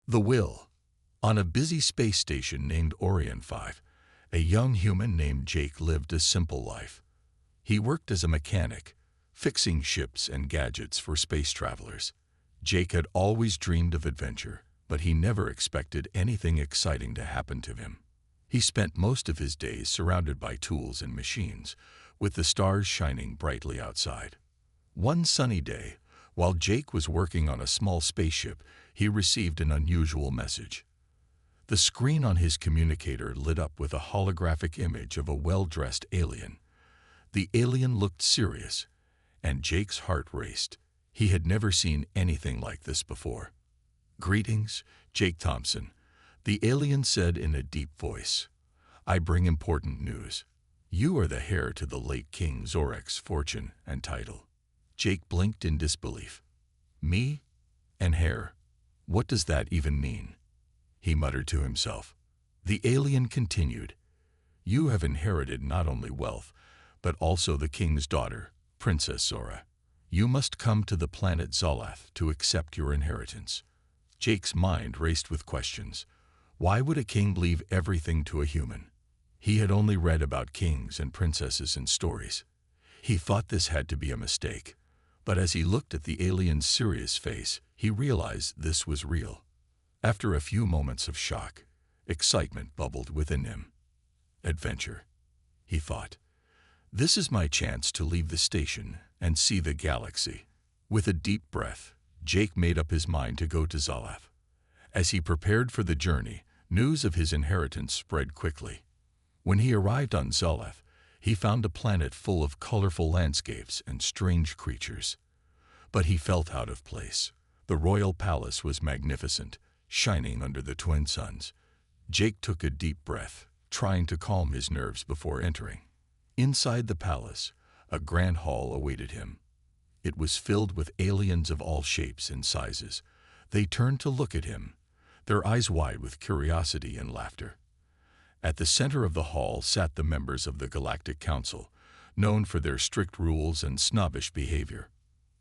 The Will. On a busy space station named Orion 5, a young human named Jake lived a simple life. He worked as a mechanic, fixing ships and gadgets for space travelers. Jake had always dreamed of adventure, but he never expected anything exciting to happen to him. He spent most of his days surrounded by tools and machines, with the stars shining brightly outside. One sunny day, while Jake was working on a small spaceship, he received an unusual message. The screen on his communicator lit up with a holographic image of a well-dressed alien. The alien looked serious, and Jake's heart raced. He had never seen anything like this before. "Greetings, Jake Thompson," the alien said in a deep voice. "I bring important news. You are the heir to the late King Zorek's fortune and title." Jake blinked in disbelief. "Me? And heir? What does that even mean?" he muttered to himself. The alien continued. "You have inherited not only wealth, but also the king's daughter, Princess Zora. You must come to the planet Zolath to accept your inheritance." Jake's mind raced with questions. Why would a king leave everything to a human? He had only read about kings and princesses in stories. He thought this had to be a mistake. But as he looked at the alien's serious face, he realized this was real. After a few moments of shock, excitement bubbled within him. "Adventure," he thought. "This is my chance to leave the station and see the galaxy." With a deep breath, Jake made up his mind to go to Zolath. As he prepared for the journey, news of his inheritance spread quickly. When he arrived on Zolath, he found a planet full of colorful landscapes and strange creatures. But he felt out of place. The royal palace was magnificent, shining under the twin suns. Jake took a deep breath, trying to calm his nerves before entering. Inside the palace, a grand hall awaited him. It was filled with aliens of all shapes and sizes. They turned to look at him, their eyes wide with curiosity and laughter. At the center of the hall sat the members of the Galactic Council, known for their strict rules and snobbish behavior.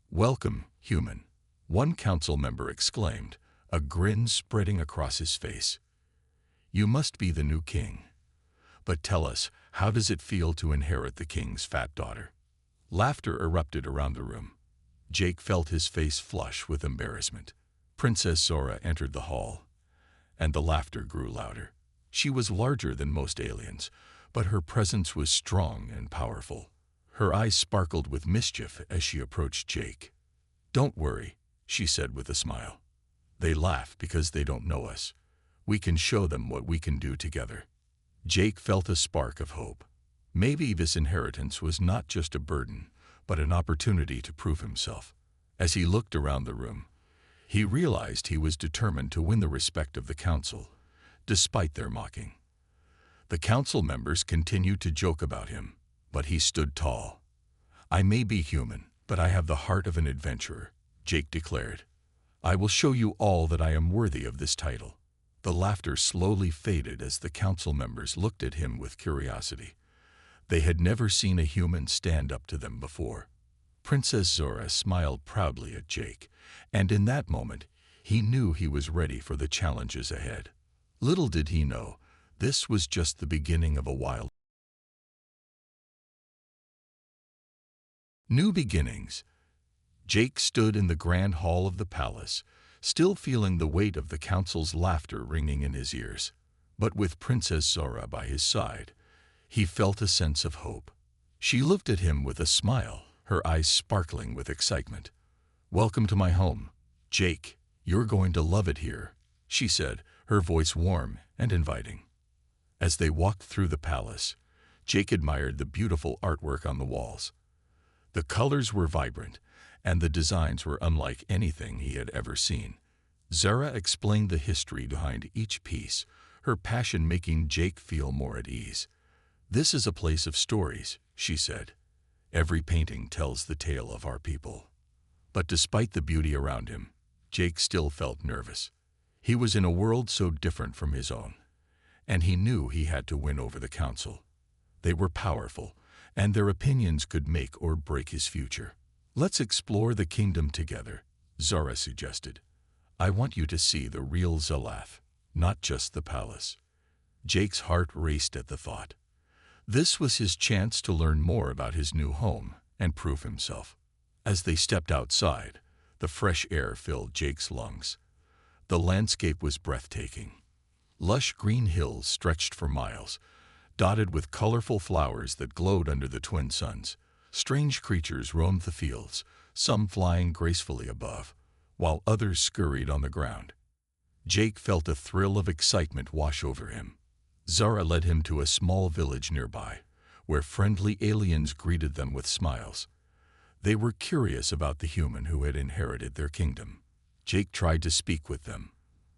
"Welcome, human," one council member exclaimed, a grin spreading across his face. "You must be the new king. But tell us, how does it feel to inherit the king's fat daughter?" Laughter erupted around the room. Jake felt his face flush with embarrassment. Princess Zora entered the hall, and the laughter grew louder. She was larger than most aliens, but her presence was strong and powerful. Her eyes sparkled with mischief as she approached Jake. "Don't worry," she said with a smile. "They laugh because they don't know us. We can show them what we can do together." Jake felt a spark of hope. Maybe this inheritance was not just a burden, but an opportunity to prove himself. As he looked around the room, he realized he was determined to win the respect of the council, despite their mocking. The council members continued to joke about him, but he stood tall. "I may be human, but I have the heart of an adventurer," Jake declared. "I will show you all that I am worthy of this title." The laughter slowly faded as the council members looked at him with curiosity. They had never seen a human stand up to them before. Princess Zora smiled proudly at Jake, and in that moment, he knew he was ready for the challenges ahead. Little did he know, this was just the beginning of a wild. New beginnings. Jake stood in the grand hall of the palace, still feeling the weight of the council's laughter ringing in his ears. But with Princess Zora by his side, he felt a sense of hope. She looked at him with a smile, her eyes sparkling with excitement. "Welcome to my home, Jake. You're going to love it here," she said, her voice warm and inviting. As they walked through the palace, Jake admired the beautiful artwork on the walls. The colors were vibrant, and the designs were unlike anything he had ever seen. Zara explained the history behind each piece, her passion making Jake feel more at ease. "This is a place of stories," she said. "Every painting tells the tale of our people." But despite the beauty around him, Jake still felt nervous. He was in a world so different from his own, and he knew he had to win over the council. They were powerful, and their opinions could make or break his future. "Let's explore the kingdom together," Zara suggested. I want you to see the real Zalath, not just the palace. Jake's heart raced at the thought. This was his chance to learn more about his new home and prove himself. As they stepped outside, the fresh air filled Jake's lungs. The landscape was breathtaking. Lush green hills stretched for miles, dotted with colorful flowers that glowed under the twin suns. Strange creatures roamed the fields, some flying gracefully above, while others scurried on the ground. Jake felt a thrill of excitement wash over him. Zara led him to a small village nearby, where friendly aliens greeted them with smiles. They were curious about the human who had inherited their kingdom. Jake tried to speak with them,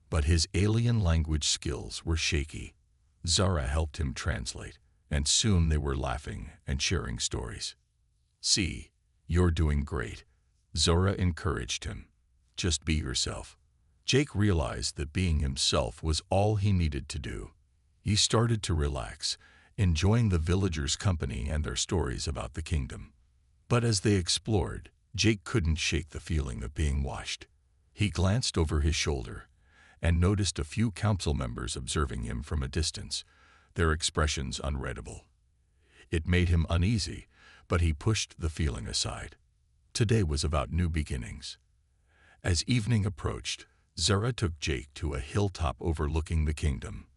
but his alien language skills were shaky. Zara helped him translate, and soon they were laughing and sharing stories. "See, you're doing great," Zora encouraged him. "Just be yourself." Jake realized that being himself was all he needed to do. He started to relax, enjoying the villagers' company and their stories about the kingdom. But as they explored, Jake couldn't shake the feeling of being watched. He glanced over his shoulder and noticed a few council members observing him from a distance, their expressions unreadable. It made him uneasy, but he pushed the feeling aside. Today was about new beginnings. As evening approached, Zara took Jake to a hilltop overlooking the kingdom.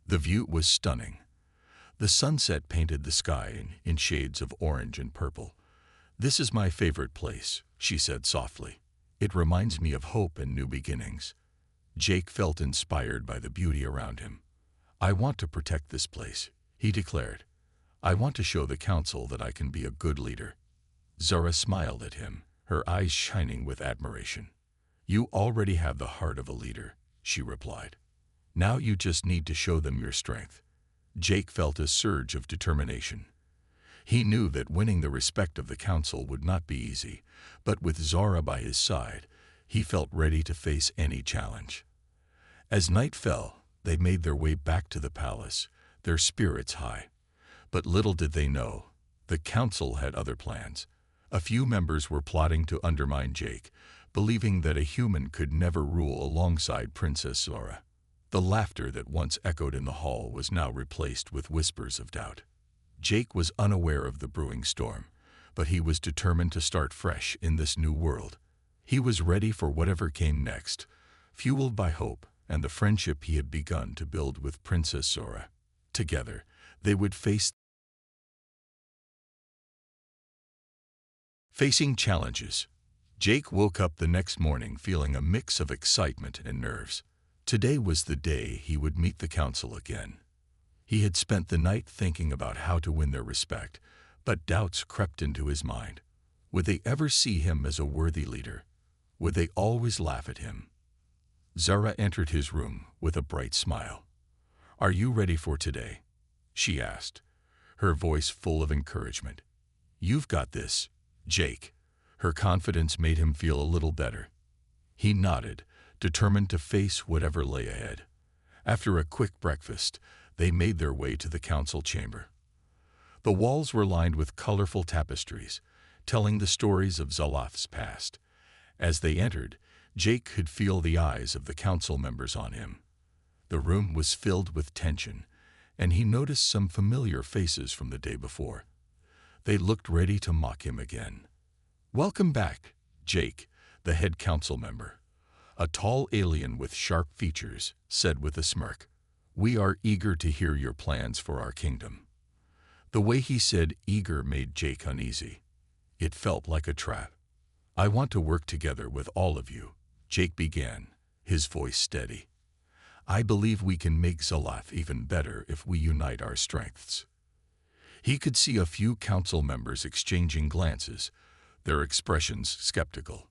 The view was stunning. The sunset painted the sky in shades of orange and purple. "This is my favorite place," she said softly. "It reminds me of hope and new beginnings." Jake felt inspired by the beauty around him. "I want to protect this place," he declared. "I want to show the council that I can be a good leader." Zara smiled at him, her eyes shining with admiration. "You already have the heart of a leader," she replied. "Now you just need to show them your strength." Jake felt a surge of determination. He knew that winning the respect of the council would not be easy, but with Zara by his side, he felt ready to face any challenge. As night fell, they made their way back to the palace, their spirits high. But little did they know, the council had other plans. A few members were plotting to undermine Jake, believing that a human could never rule alongside Princess Zora. The laughter that once echoed in the hall was now replaced with whispers of doubt. Jake was unaware of the brewing storm, but he was determined to start fresh in this new world. He was ready for whatever came next, fueled by hope and the friendship he had begun to build with Princess Zora. Together, they would Facing challenges. Jake woke up the next morning feeling a mix of excitement and nerves. Today was the day he would meet the council again. He had spent the night thinking about how to win their respect, but doubts crept into his mind. Would they ever see him as a worthy leader? Would they always laugh at him? Zara entered his room with a bright smile. "Are you ready for today?" she asked, her voice full of encouragement. "You've got this, Jake." Her confidence made him feel a little better. He nodded, determined to face whatever lay ahead. After a quick breakfast, they made their way to the council chamber. The walls were lined with colorful tapestries, telling the stories of Zalath's past. As they entered, Jake could feel the eyes of the council members on him. The room was filled with tension, and he noticed some familiar faces from the day before. They looked ready to mock him again. "Welcome back, Jake," the head council member, a tall alien with sharp features, said with a smirk. "We are eager to hear your plans for our kingdom." The way he said eager made Jake uneasy. It felt like a trap. "I want to work together with all of you," Jake began, his voice steady. "I believe we can make Zalath even better if we unite our strengths." He could see a few council members exchanging glances, their expressions skeptical.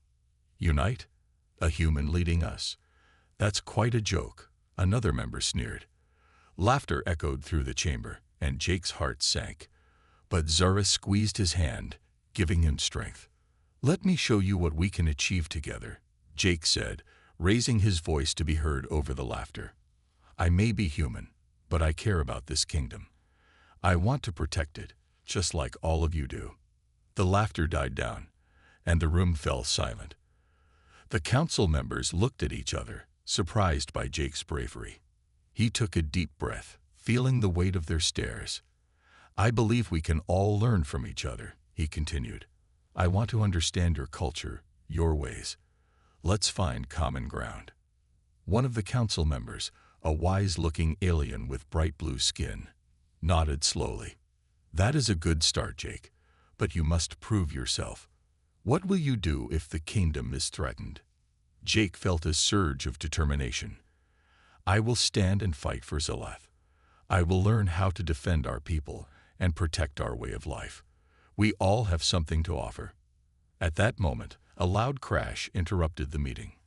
"Unite? A human leading us? That's quite a joke," another member sneered. Laughter echoed through the chamber, and Jake's heart sank. But Zara squeezed his hand, giving him strength. "Let me show you what we can achieve together," Jake said, raising his voice to be heard over the laughter. "I may be human, but I care about this kingdom. I want to protect it, just like all of you do." The laughter died down, and the room fell silent. The council members looked at each other, surprised by Jake's bravery. He took a deep breath, feeling the weight of their stares. "I believe we can all learn from each other," he continued. "I want to understand your culture, your ways. Let's find common ground." One of the council members, a wise-looking alien with bright blue skin, nodded slowly. "That is a good start, Jake, but you must prove yourself. What will you do if the kingdom is threatened?" Jake felt a surge of determination. "I will stand and fight for Zalath. I will learn how to defend our people and protect our way of life. We all have something to offer." At that moment, a loud crash interrupted the meeting.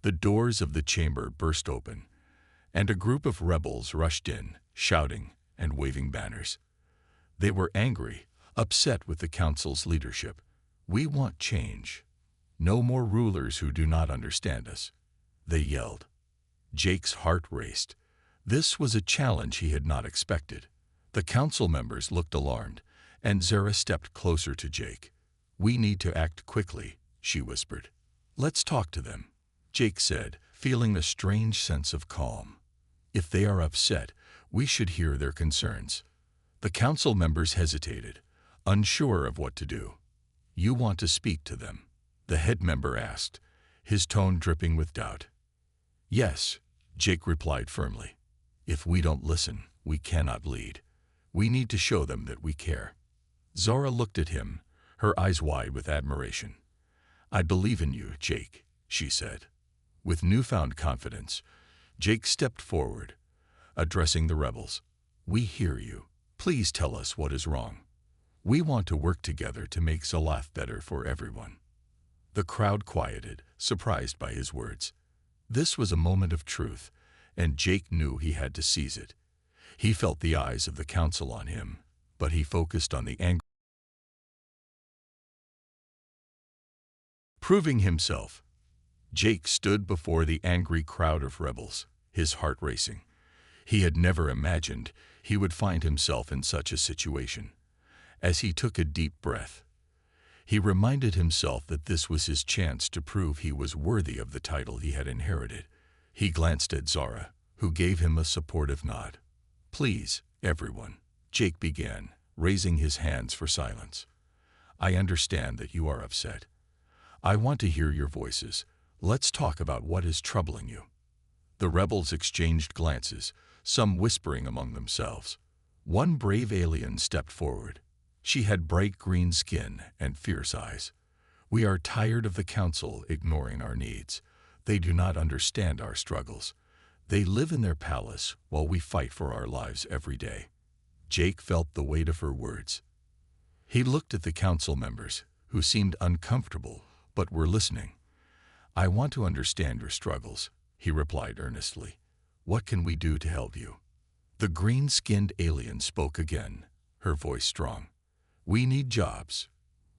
The doors of the chamber burst open, and a group of rebels rushed in, shouting and waving banners. They were angry, upset with the council's leadership. "We want change. No more rulers who do not understand us," they yelled. Jake's heart raced. This was a challenge he had not expected. The council members looked alarmed, and Zara stepped closer to Jake. "We need to act quickly," she whispered. "Let's talk to them," Jake said, feeling a strange sense of calm. "If they are upset, we should hear their concerns." The council members hesitated, unsure of what to do. "You want to speak to them?" the head member asked, his tone dripping with doubt. "Yes," Jake replied firmly. "If we don't listen, we cannot lead. We need to show them that we care." Zara looked at him, her eyes wide with admiration. "I believe in you, Jake," she said. With newfound confidence, Jake stepped forward, addressing the rebels. "We hear you. Please tell us what is wrong. We want to work together to make Zalath better for everyone." The crowd quieted, surprised by his words. This was a moment of truth, and Jake knew he had to seize it. He felt the eyes of the council on him, but he focused on the anger. Proving himself, Jake stood before the angry crowd of rebels, his heart racing. He had never imagined he would find himself in such a situation. As he took a deep breath, he reminded himself that this was his chance to prove he was worthy of the title he had inherited. He glanced at Zara, who gave him a supportive nod. "Please, everyone," Jake began, raising his hands for silence. "I understand that you are upset. I want to hear your voices. Let's talk about what is troubling you." The rebels exchanged glances, some whispering among themselves. One brave alien stepped forward. She had bright green skin and fierce eyes. "We are tired of the council ignoring our needs. They do not understand our struggles. They live in their palace while we fight for our lives every day." Jake felt the weight of her words. He looked at the council members, who seemed uncomfortable but were listening. "I want to understand your struggles," he replied earnestly. "What can we do to help you?" The green-skinned alien spoke again, her voice strong. "We need jobs.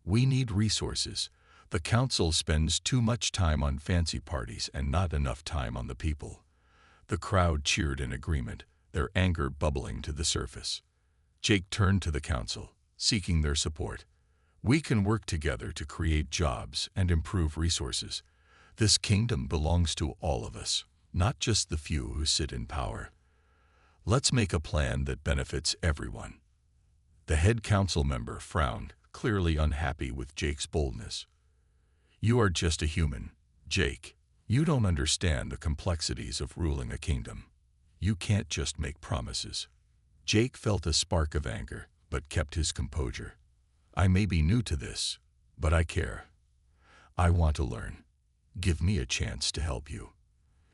We need resources. The council spends too much time on fancy parties and not enough time on the people." The crowd cheered in agreement, their anger bubbling to the surface. Jake turned to the council, seeking their support. "We can work together to create jobs and improve resources. This kingdom belongs to all of us, not just the few who sit in power. Let's make a plan that benefits everyone." The head council member frowned, clearly unhappy with Jake's boldness. "You are just a human, Jake. You don't understand the complexities of ruling a kingdom. You can't just make promises." Jake felt a spark of anger, but kept his composure. "I may be new to this, but I care. I want to learn. Give me a chance to help you.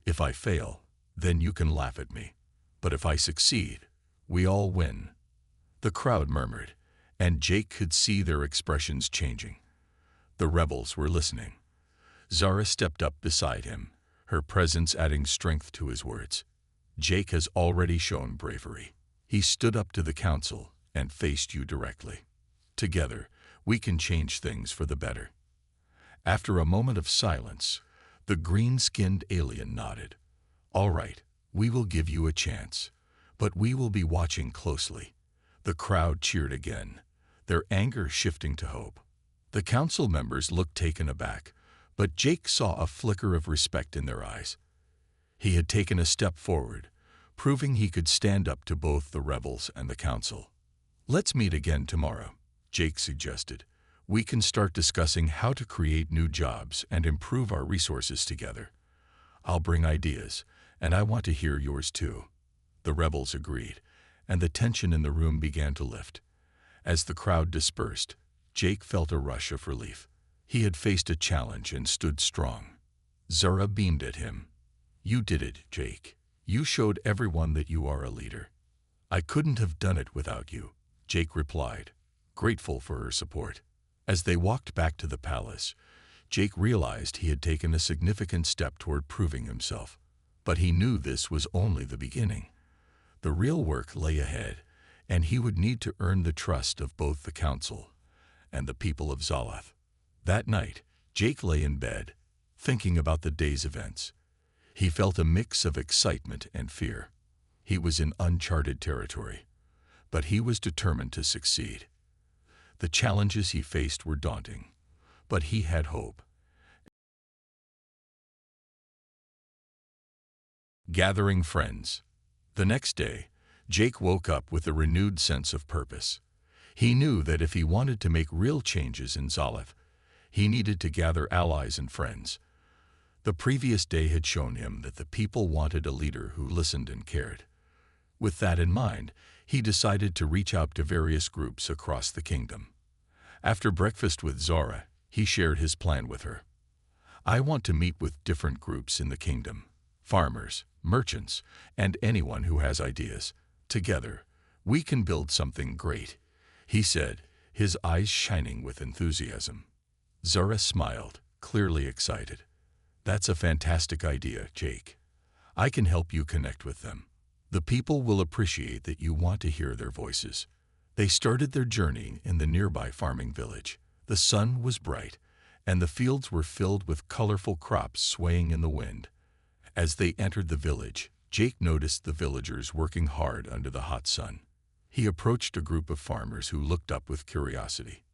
If I fail, then you can laugh at me. But if I succeed, we all win." The crowd murmured, and Jake could see their expressions changing. The rebels were listening. Zara stepped up beside him, her presence adding strength to his words. "Jake has already shown bravery. He stood up to the council and faced you directly. Together, we can change things for the better." After a moment of silence, the green-skinned alien nodded. "All right, we will give you a chance, but we will be watching closely." The crowd cheered again, their anger shifting to hope. The council members looked taken aback, But Jake saw a flicker of respect in their eyes. He had taken a step forward, proving he could stand up to both the rebels and the council. "Let's meet again tomorrow," Jake suggested. "We can start discussing how to create new jobs and improve our resources together. I'll bring ideas, and I want to hear yours too." The rebels agreed, and the tension in the room began to lift. As the crowd dispersed, Jake felt a rush of relief. He had faced a challenge and stood strong. Zara beamed at him. "You did it, Jake. You showed everyone that you are a leader." "I couldn't have done it without you," Jake replied, grateful for her support. As they walked back to the palace, Jake realized he had taken a significant step toward proving himself. But he knew this was only the beginning. The real work lay ahead, and he would need to earn the trust of both the council and the people of Zalath. That night, Jake lay in bed, thinking about the day's events. He felt a mix of excitement and fear. He was in uncharted territory, but he was determined to succeed. The challenges he faced were daunting, but he had hope. Gathering friends. The next day, Jake woke up with a renewed sense of purpose. He knew that if he wanted to make real changes in Zalath, he needed to gather allies and friends. The previous day had shown him that the people wanted a leader who listened and cared. With that in mind, he decided to reach out to various groups across the kingdom. After breakfast with Zara, he shared his plan with her. "I want to meet with different groups in the kingdom, farmers, merchants, and anyone who has ideas. Together, we can build something great," he said, his eyes shining with enthusiasm. Zara smiled, clearly excited. "That's a fantastic idea, Jake. I can help you connect with them. The people will appreciate that you want to hear their voices." They started their journey in the nearby farming village. The sun was bright, and the fields were filled with colorful crops swaying in the wind. As they entered the village, Jake noticed the villagers working hard under the hot sun. He approached a group of farmers who looked up with curiosity.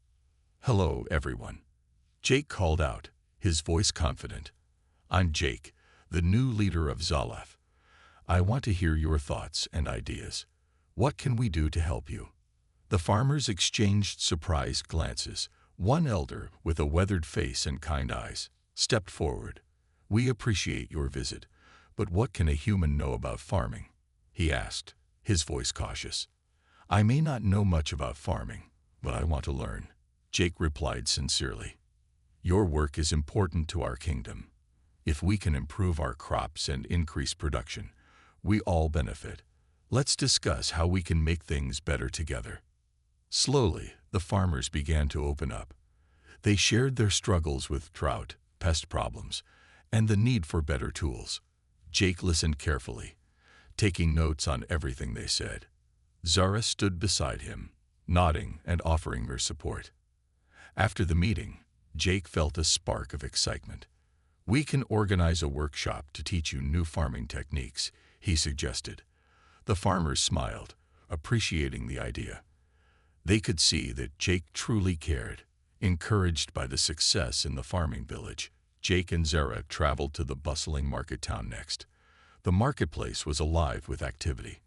"Hello, everyone," Jake called out, his voice confident. "I'm Jake, the new leader of Zalath. I want to hear your thoughts and ideas. What can we do to help you?" The farmers exchanged surprised glances. One elder, with a weathered face and kind eyes, stepped forward. "We appreciate your visit, but what can a human know about farming?" he asked, his voice cautious. "I may not know much about farming, but I want to learn," Jake replied sincerely. "Your work is important to our kingdom. If we can improve our crops and increase production, we all benefit. Let's discuss how we can make things better together." Slowly, the farmers began to open up. They shared their struggles with drought, pest problems, and the need for better tools. Jake listened carefully, taking notes on everything they said. Zara stood beside him, nodding and offering her support. After the meeting, Jake felt a spark of excitement. "We can organize a workshop to teach you new farming techniques," he suggested. The farmers smiled, appreciating the idea. They could see that Jake truly cared. Encouraged by the success in the farming village, Jake and Zara traveled to the bustling market town next. The marketplace was alive with activity.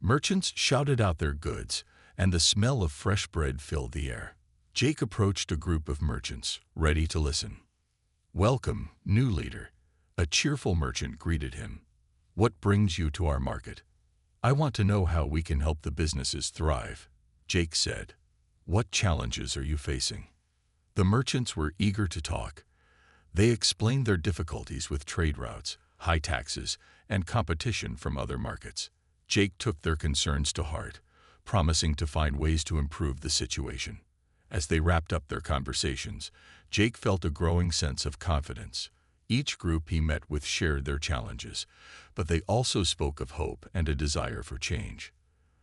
Merchants shouted out their goods, and the smell of fresh bread filled the air. Jake approached a group of merchants, ready to listen. "Welcome, new leader," a cheerful merchant greeted him. "What brings you to our market?" "I want to know how we can help the businesses thrive," Jake said. "What challenges are you facing?" The merchants were eager to talk. They explained their difficulties with trade routes, high taxes, and competition from other markets. Jake took their concerns to heart, promising to find ways to improve the situation. As they wrapped up their conversations, Jake felt a growing sense of confidence. Each group he met with shared their challenges, but they also spoke of hope and a desire for change.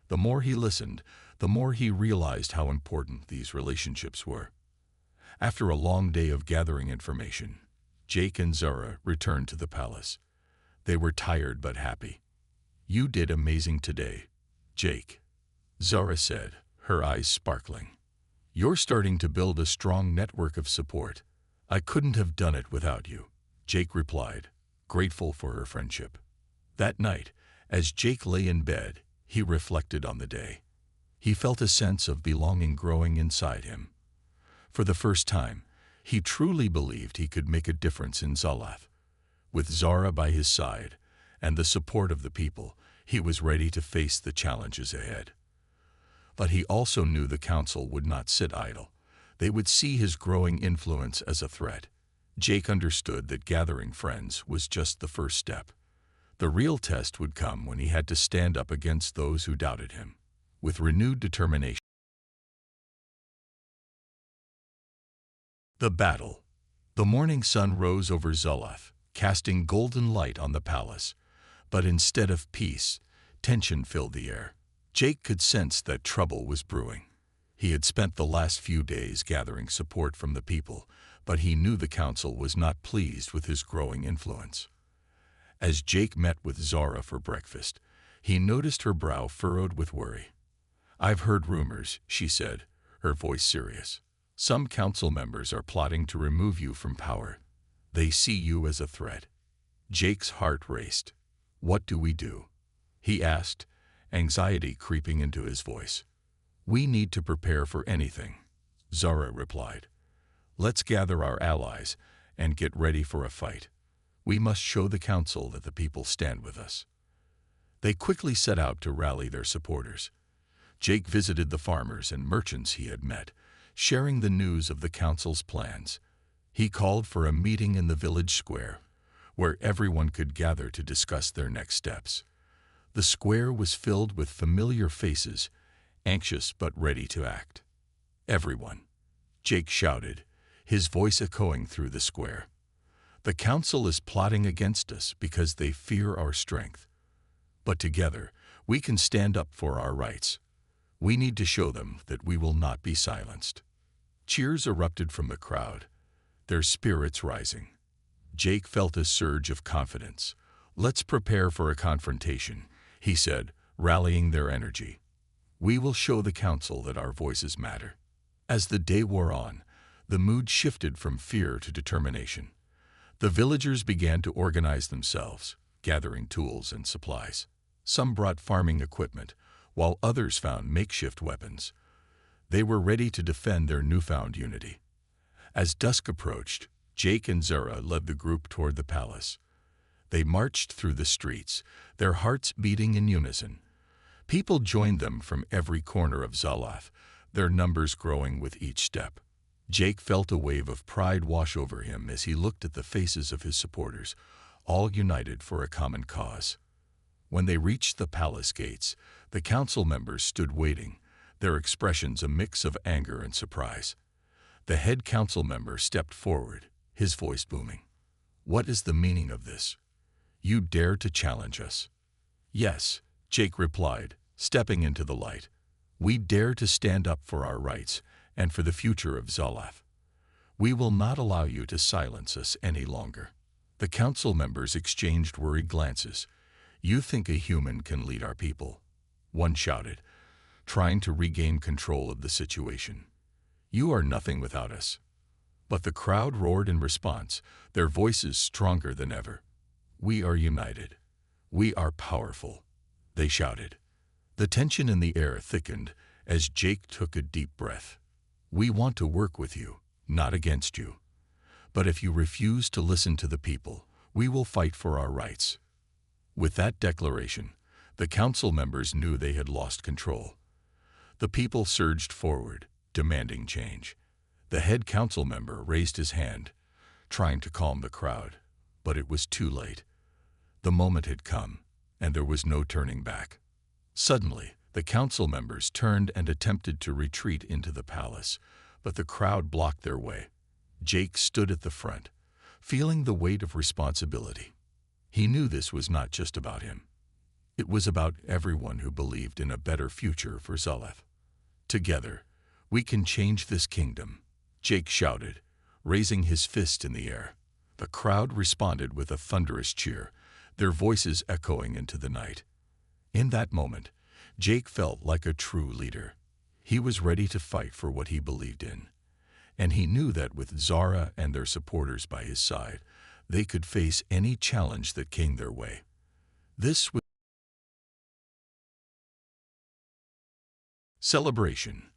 The more he listened, the more he realized how important these relationships were. After a long day of gathering information, Jake and Zara returned to the palace. They were tired but happy. "You did amazing today, Jake," Zara said, her eyes sparkling. "You're starting to build a strong network of support. "I couldn't have done it without you," Jake replied, grateful for her friendship. That night, as Jake lay in bed, he reflected on the day. He felt a sense of belonging growing inside him. For the first time, he truly believed he could make a difference in Zalath. With Zara by his side and the support of the people, he was ready to face the challenges ahead. But he also knew the council would not sit idle. They would see his growing influence as a threat. Jake understood that gathering friends was just the first step. The real test would come when he had to stand up against those who doubted him. With renewed determination. The battle. The morning sun rose over Zalath, casting golden light on the palace. But instead of peace, tension filled the air. Jake could sense that trouble was brewing. He had spent the last few days gathering support from the people, but he knew the council was not pleased with his growing influence. As Jake met with Zara for breakfast, he noticed her brow furrowed with worry. "I've heard rumors," she said, her voice serious. "Some council members are plotting to remove you from power. They see you as a threat." Jake's heart raced. "What do we do?" he asked, anxiety creeping into his voice. "We need to prepare for anything," Zara replied. "Let's gather our allies and get ready for a fight. We must show the council that the people stand with us." They quickly set out to rally their supporters. Jake visited the farmers and merchants he had met, sharing the news of the council's plans. He called for a meeting in the village square, where everyone could gather to discuss their next steps. The square was filled with familiar faces, anxious but ready to act. "Everyone," Jake shouted, his voice echoing through the square. "The council is plotting against us because they fear our strength. But together, we can stand up for our rights. We need to show them that we will not be silenced." Cheers erupted from the crowd, their spirits rising. Jake felt a surge of confidence. "Let's prepare for a confrontation," he said, rallying their energy. "We will show the council that our voices matter." As the day wore on, the mood shifted from fear to determination. The villagers began to organize themselves, gathering tools and supplies. Some brought farming equipment, while others found makeshift weapons. They were ready to defend their newfound unity. As dusk approached, Jake and Zara led the group toward the palace. They marched through the streets, their hearts beating in unison. People joined them from every corner of Zalath, their numbers growing with each step. Jake felt a wave of pride wash over him as he looked at the faces of his supporters, all united for a common cause. When they reached the palace gates, the council members stood waiting, their expressions a mix of anger and surprise. The head council member stepped forward, his voice booming. "What is the meaning of this? You dare to challenge us?" "Yes," Jake replied, stepping into the light. "We dare to stand up for our rights and for the future of Zalath. We will not allow you to silence us any longer." The council members exchanged worried glances. "You think a human can lead our people?" one shouted, trying to regain control of the situation. "You are nothing without us." But the crowd roared in response, their voices stronger than ever. "We are united. We are powerful," they shouted. The tension in the air thickened as Jake took a deep breath. "We want to work with you, not against you. But if you refuse to listen to the people, we will fight for our rights." With that declaration, the council members knew they had lost control. The people surged forward, demanding change. The head council member raised his hand, trying to calm the crowd, but it was too late. The moment had come, and there was no turning back. Suddenly, the council members turned and attempted to retreat into the palace, but the crowd blocked their way. Jake stood at the front, feeling the weight of responsibility. He knew this was not just about him. It was about everyone who believed in a better future for Zalath. "Together, we can change this kingdom," Jake shouted, raising his fist in the air. The crowd responded with a thunderous cheer, their voices echoing into the night. In that moment, Jake felt like a true leader. He was ready to fight for what he believed in. and he knew that with Zara and their supporters by his side, they could face any challenge that came their way. This was celebration.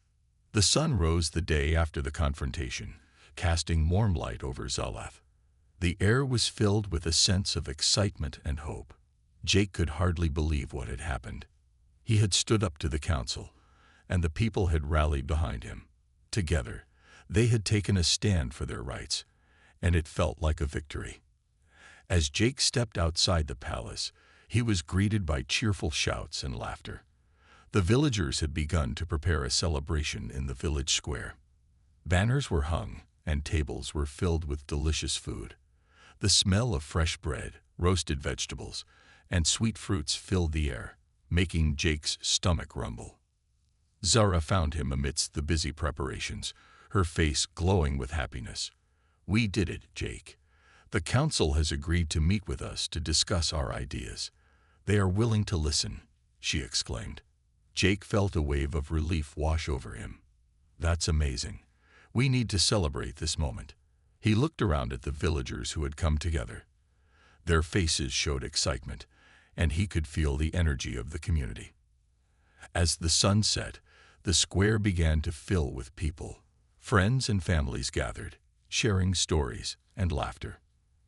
The sun rose the day after the confrontation, casting warm light over Zalath. The air was filled with a sense of excitement and hope. Jake could hardly believe what had happened. He had stood up to the council, and the people had rallied behind him. Together, they had taken a stand for their rights, and it felt like a victory. As Jake stepped outside the palace, he was greeted by cheerful shouts and laughter. The villagers had begun to prepare a celebration in the village square. Banners were hung, and tables were filled with delicious food. The smell of fresh bread, roasted vegetables, and sweet fruits filled the air, making Jake's stomach rumble. Zara found him amidst the busy preparations, her face glowing with happiness. "We did it, Jake. The council has agreed to meet with us to discuss our ideas. They are willing to listen," she exclaimed. Jake felt a wave of relief wash over him. "That's amazing. We need to celebrate this moment." He looked around at the villagers who had come together. Their faces showed excitement, and he could feel the energy of the community. As the sun set, the square began to fill with people. Friends and families gathered, sharing stories and laughter.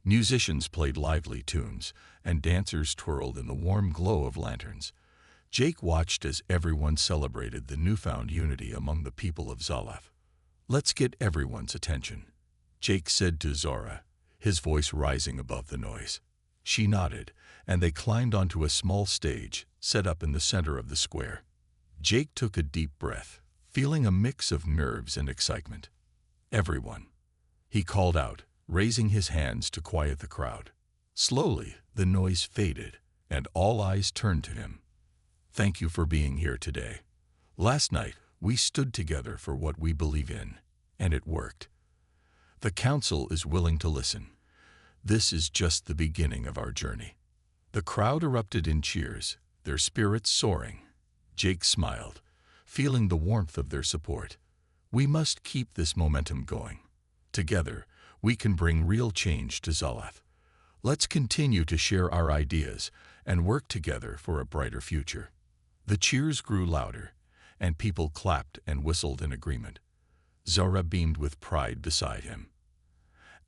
Musicians played lively tunes, and dancers twirled in the warm glow of lanterns. Jake watched as everyone celebrated the newfound unity among the people of Zalath. "Let's get everyone's attention," Jake said to Zara, his voice rising above the noise. She nodded, and they climbed onto a small stage set up in the center of the square. Jake took a deep breath, feeling a mix of nerves and excitement. "Everyone," he called out, raising his hands to quiet the crowd. Slowly, the noise faded, and all eyes turned to him. "Thank you for being here today. Last night, we stood together for what we believe in, and it worked. The council is willing to listen. This is just the beginning of our journey." The crowd erupted in cheers, their spirits soaring. Jake smiled, feeling the warmth of their support. "We must keep this momentum going. Together, we can bring real change to Zalath. Let's continue to share our ideas and work together for a brighter future." The cheers grew louder, and people clapped and whistled in agreement. Zara beamed with pride beside him.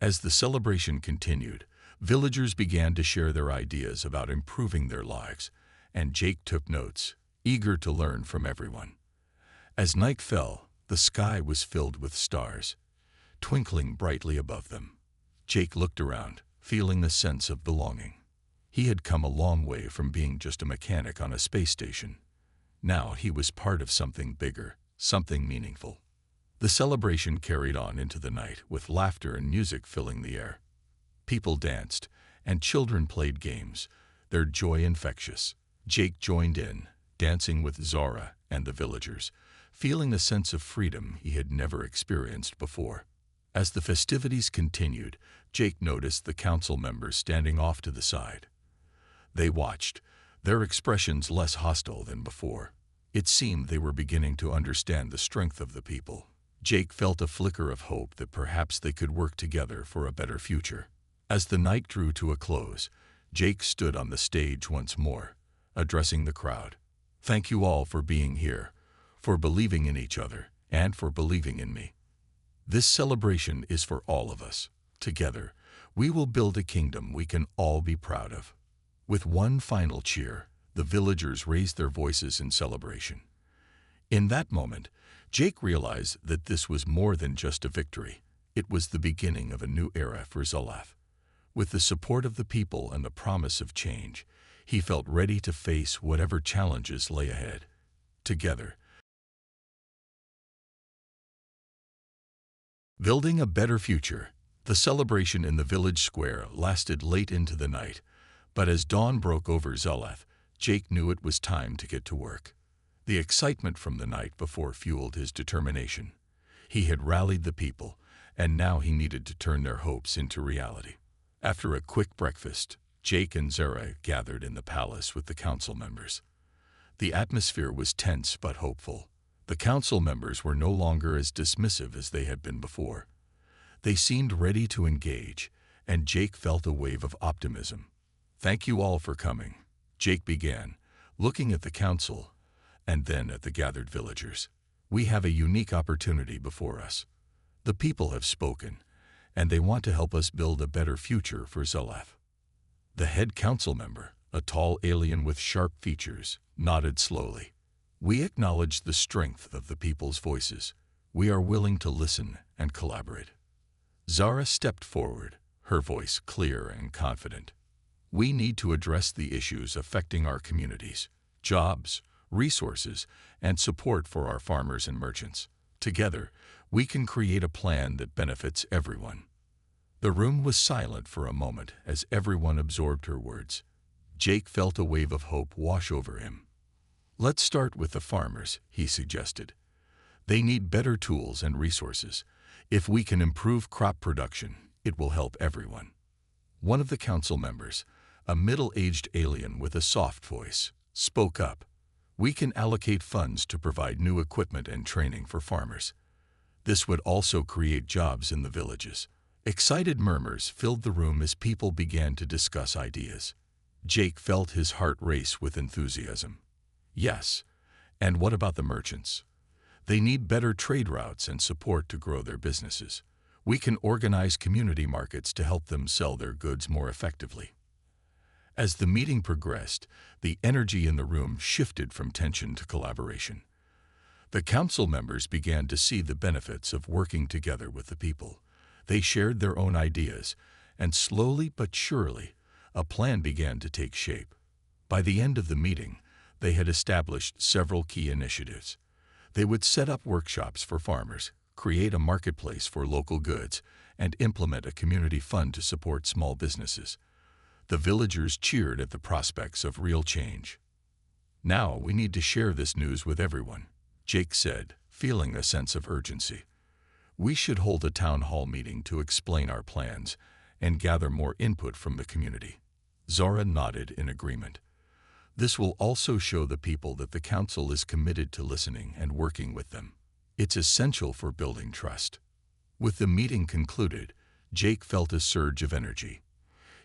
As the celebration continued, villagers began to share their ideas about improving their lives, and Jake took notes, eager to learn from everyone. As night fell, the sky was filled with stars, twinkling brightly above them. Jake looked around, feeling a sense of belonging. He had come a long way from being just a mechanic on a space station. Now he was part of something bigger, something meaningful. The celebration carried on into the night, with laughter and music filling the air. People danced, and children played games, their joy infectious. Jake joined in, dancing with Zara and the villagers, feeling a sense of freedom he had never experienced before. As the festivities continued, Jake noticed the council members standing off to the side. They watched, their expressions less hostile than before. It seemed they were beginning to understand the strength of the people. Jake felt a flicker of hope that perhaps they could work together for a better future. As the night drew to a close, Jake stood on the stage once more, addressing the crowd. "Thank you all for being here, for believing in each other, and for believing in me. This celebration is for all of us. Together, we will build a kingdom we can all be proud of." With one final cheer, the villagers raised their voices in celebration. In that moment, Jake realized that this was more than just a victory. It was the beginning of a new era for Zalath. With the support of the people and the promise of change, he felt ready to face whatever challenges lay ahead. Together, building a better future. The celebration in the village square lasted late into the night, but as dawn broke over Zalath, Jake knew it was time to get to work. The excitement from the night before fueled his determination. He had rallied the people, and now he needed to turn their hopes into reality. After a quick breakfast, Jake and Zara gathered in the palace with the council members. The atmosphere was tense but hopeful. The council members were no longer as dismissive as they had been before. They seemed ready to engage, and Jake felt a wave of optimism. "Thank you all for coming," Jake began, looking at the council and then at the gathered villagers. "We have a unique opportunity before us. The people have spoken, and they want to help us build a better future for Zaleth." The head council member, a tall alien with sharp features, nodded slowly. "We acknowledge the strength of the people's voices. We are willing to listen and collaborate." Zara stepped forward, her voice clear and confident. "We need to address the issues affecting our communities: jobs, resources, and support for our farmers and merchants. Together, we can create a plan that benefits everyone." The room was silent for a moment as everyone absorbed her words. Jake felt a wave of hope wash over him. "Let's start with the farmers," he suggested. "They need better tools and resources. If we can improve crop production, it will help everyone." One of the council members, a middle-aged alien with a soft voice, spoke up. "We can allocate funds to provide new equipment and training for farmers. This would also create jobs in the villages." Excited murmurs filled the room as people began to discuss ideas. Jake felt his heart race with enthusiasm. "Yes, and what about the merchants? They need better trade routes and support to grow their businesses. We can organize community markets to help them sell their goods more effectively." As the meeting progressed, the energy in the room shifted from tension to collaboration. The council members began to see the benefits of working together with the people. They shared their own ideas, and slowly but surely, a plan began to take shape. By the end of the meeting, they had established several key initiatives. They would set up workshops for farmers, create a marketplace for local goods, and implement a community fund to support small businesses. The villagers cheered at the prospects of real change. "Now we need to share this news with everyone," Jake said, feeling a sense of urgency. "We should hold a town hall meeting to explain our plans and gather more input from the community." Zara nodded in agreement. "This will also show the people that the council is committed to listening and working with them. It's essential for building trust." With the meeting concluded, Jake felt a surge of energy.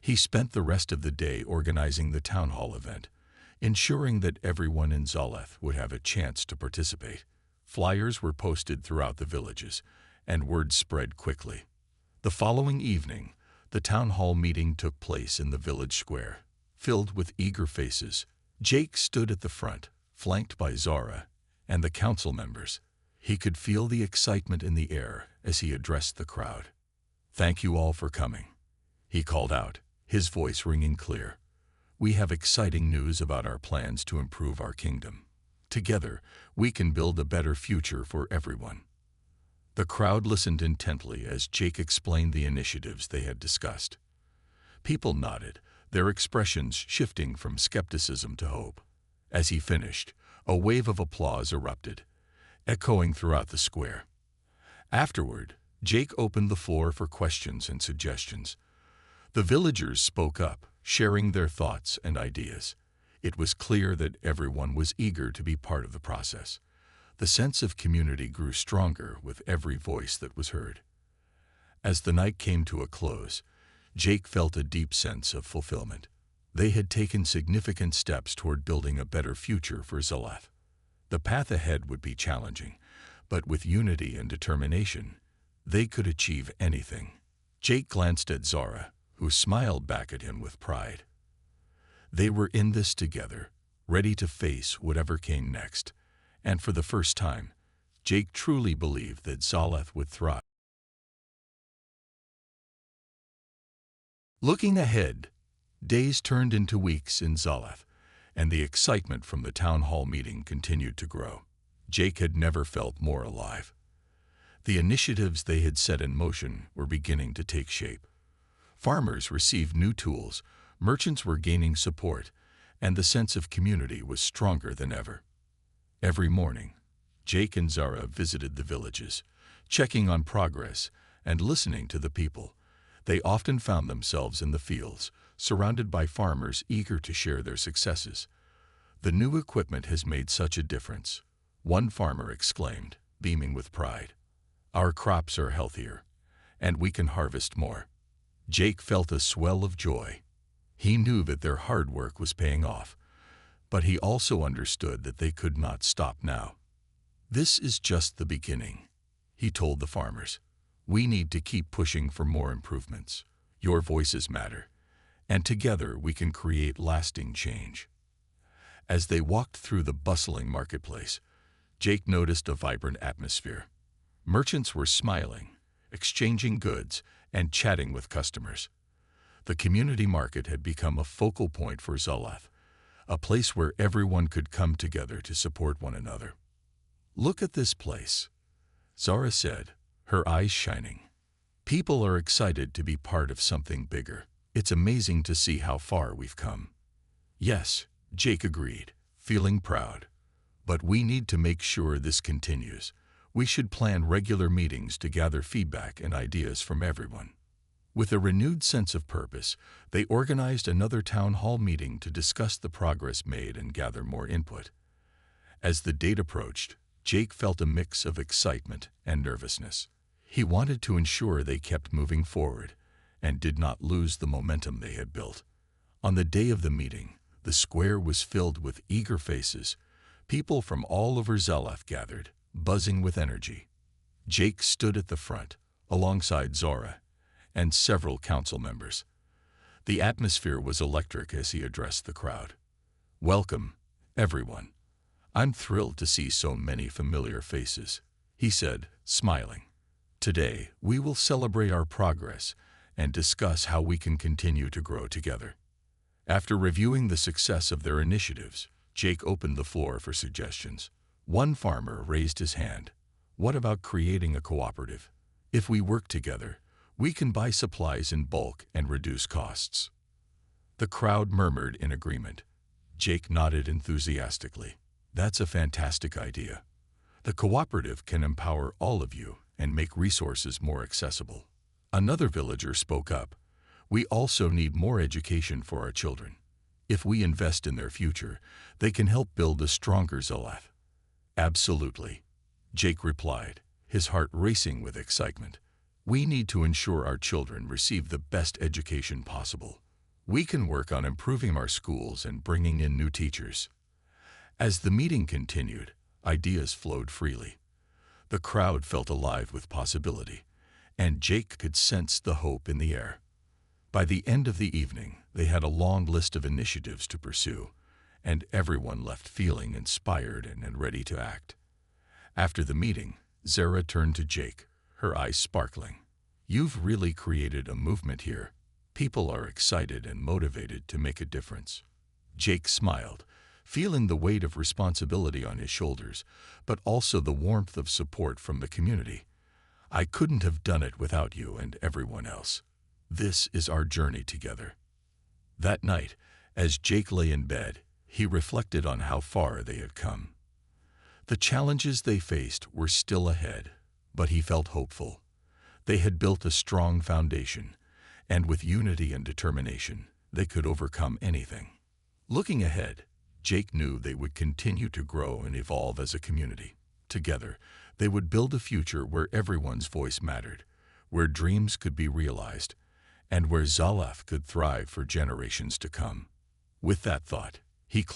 He spent the rest of the day organizing the town hall event, ensuring that everyone in Zaleth would have a chance to participate. Flyers were posted throughout the villages, and word spread quickly. The following evening, the town hall meeting took place in the village square. Filled with eager faces, Jake stood at the front, flanked by Zara and the council members. He could feel the excitement in the air as he addressed the crowd. "Thank you all for coming," he called out, his voice ringing clear. "We have exciting news about our plans to improve our kingdom. Together, we can build a better future for everyone." The crowd listened intently as Jake explained the initiatives they had discussed. People nodded, their expressions shifting from skepticism to hope. As he finished, a wave of applause erupted, echoing throughout the square. Afterward, Jake opened the floor for questions and suggestions. The villagers spoke up, sharing their thoughts and ideas. It was clear that everyone was eager to be part of the process. The sense of community grew stronger with every voice that was heard. As the night came to a close, Jake felt a deep sense of fulfillment. They had taken significant steps toward building a better future for Zaleth. The path ahead would be challenging, but with unity and determination, they could achieve anything. Jake glanced at Zara, who smiled back at him with pride. They were in this together, ready to face whatever came next. And for the first time, Jake truly believed that Zaleth would thrive. Looking ahead, days turned into weeks in Zaleth, and the excitement from the town hall meeting continued to grow. Jake had never felt more alive. The initiatives they had set in motion were beginning to take shape. Farmers received new tools, merchants were gaining support, and the sense of community was stronger than ever. Every morning, Jake and Zara visited the villages, checking on progress and listening to the people. They often found themselves in the fields, surrounded by farmers eager to share their successes. The new equipment has made such a difference. one farmer exclaimed, beaming with pride. "Our crops are healthier, and we can harvest more." Jake felt a swell of joy. He knew that their hard work was paying off, but he also understood that they could not stop now. "This is just the beginning," he told the farmers. "We need to keep pushing for more improvements. Your voices matter, and together we can create lasting change." As they walked through the bustling marketplace, Jake noticed a vibrant atmosphere. Merchants were smiling, exchanging goods, and chatting with customers. The community market had become a focal point for Zalath, a place where everyone could come together to support one another. "Look at this place," Zara said, her eyes shining. "People are excited to be part of something bigger. It's amazing to see how far we've come." "Yes," Jake agreed, feeling proud. "But we need to make sure this continues. We should plan regular meetings to gather feedback and ideas from everyone." With a renewed sense of purpose, they organized another town hall meeting to discuss the progress made and gather more input. As the date approached, Jake felt a mix of excitement and nervousness. He wanted to ensure they kept moving forward and did not lose the momentum they had built. On the day of the meeting, the square was filled with eager faces. People from all over Zalath gathered, buzzing with energy. Jake stood at the front, alongside Zora and several council members. The atmosphere was electric as he addressed the crowd. "Welcome, everyone. I'm thrilled to see so many familiar faces," he said, smiling. "Today, we will celebrate our progress and discuss how we can continue to grow together." After reviewing the success of their initiatives, Jake opened the floor for suggestions. One farmer raised his hand. "What about creating a cooperative? If we work together, we can buy supplies in bulk and reduce costs." The crowd murmured in agreement. Jake nodded enthusiastically. "That's a fantastic idea. The cooperative can empower all of you and make resources more accessible." Another villager spoke up. "We also need more education for our children. If we invest in their future, they can help build a stronger Zalath." "Absolutely," Jake replied, his heart racing with excitement. "We need to ensure our children receive the best education possible. We can work on improving our schools and bringing in new teachers." As the meeting continued, ideas flowed freely. The crowd felt alive with possibility, and Jake could sense the hope in the air. By the end of the evening, they had a long list of initiatives to pursue, and everyone left feeling inspired and ready to act. After the meeting, Zara turned to Jake, her eyes sparkling. "You've really created a movement here. People are excited and motivated to make a difference." Jake smiled, feeling the weight of responsibility on his shoulders, but also the warmth of support from the community. "I couldn't have done it without you and everyone else. This is our journey together." That night, as Jake lay in bed, he reflected on how far they had come. The challenges they faced were still ahead, but he felt hopeful. They had built a strong foundation, and with unity and determination, they could overcome anything. Looking ahead, Jake knew they would continue to grow and evolve as a community. Together, they would build a future where everyone's voice mattered, where dreams could be realized, and where Zalath could thrive for generations to come. With that thought, he closed